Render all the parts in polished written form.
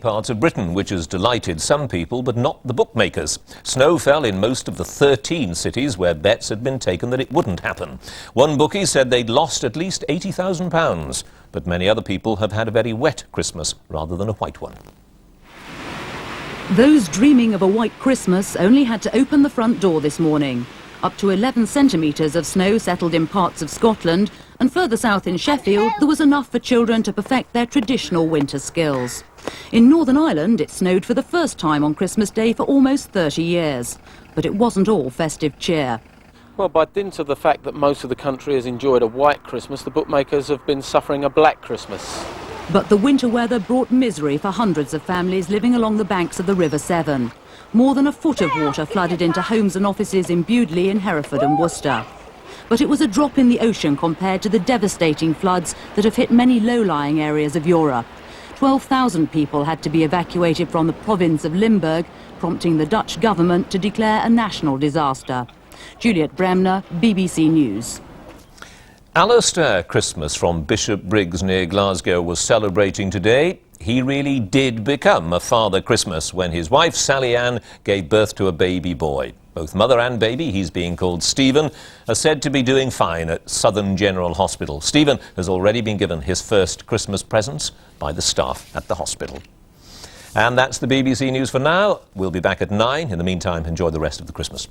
parts of Britain, which has delighted some people but not the bookmakers. Snow fell in most of the 13 cities where bets had been taken that it wouldn't happen. One bookie said they'd lost at least £80,000, but many other people have had a very wet Christmas rather than a white one. Those dreaming of a white Christmas only had to open the front door this morning. Up to 11 centimetres of snow settled in parts of Scotland, and further south in Sheffield there was enough for children to perfect their traditional winter skills. In Northern Ireland it snowed for the first time on Christmas Day for almost 30 years. But it wasn't all festive cheer. Well, by dint of the fact that most of the country has enjoyed a white Christmas, the bookmakers have been suffering a black Christmas. But the winter weather brought misery for hundreds of families living along the banks of the River Severn. More than a foot of water flooded into homes and offices in Bewdley in Hereford and Worcester. But it was a drop in the ocean compared to the devastating floods that have hit many low-lying areas of Europe. 12,000 people had to be evacuated from the province of Limburg, prompting the Dutch government to declare a national disaster. Juliet Bremner, BBC News. Alistair Christmas from Bishopbriggs near Glasgow was celebrating today. He really did become a Father Christmas when his wife Sally Ann gave birth to a baby boy. Both mother and baby, he's being called Stephen, are said to be doing fine at Southern General Hospital. Stephen has already been given his first Christmas presents by the staff at the hospital. And that's the BBC News for now. We'll be back at 9. In the meantime, enjoy the rest of the Christmas.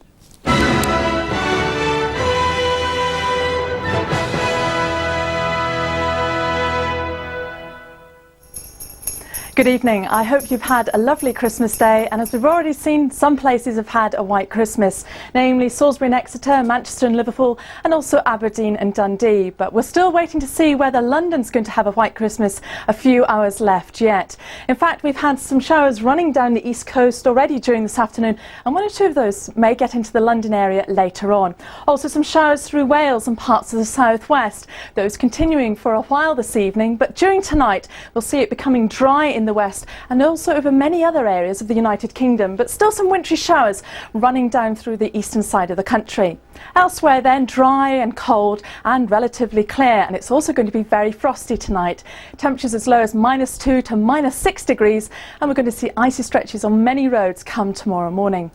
Good evening. I hope you've had a lovely Christmas day, and as we've already seen, some places have had a white Christmas, namely Salisbury and Exeter, Manchester and Liverpool, and also Aberdeen and Dundee. But we're still waiting to see whether London's going to have a white Christmas. A few hours left yet. In fact, we've had some showers running down the east coast already during this afternoon, and one or two of those may get into the London area later on. Also some showers through Wales and parts of the southwest. Those continuing for a while this evening, but during tonight we'll see it becoming dry in the west and also over many other areas of the United Kingdom, but still some wintry showers running down through the eastern side of the country. Elsewhere then, dry and cold and relatively clear, and it's also going to be very frosty tonight. Temperatures as low as -2 to -6 degrees, and we're going to see icy stretches on many roads come tomorrow morning.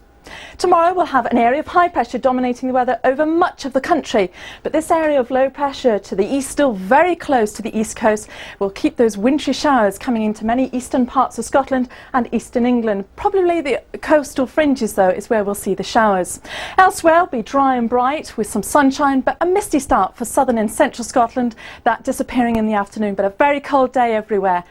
Tomorrow we'll have an area of high pressure dominating the weather over much of the country, but this area of low pressure to the east, still very close to the east coast, will keep those wintry showers coming into many eastern parts of Scotland and eastern England. Probably the coastal fringes though is where we'll see the showers. Elsewhere will be dry and bright with some sunshine, but a misty start for southern and central Scotland, that disappearing in the afternoon, but a very cold day everywhere.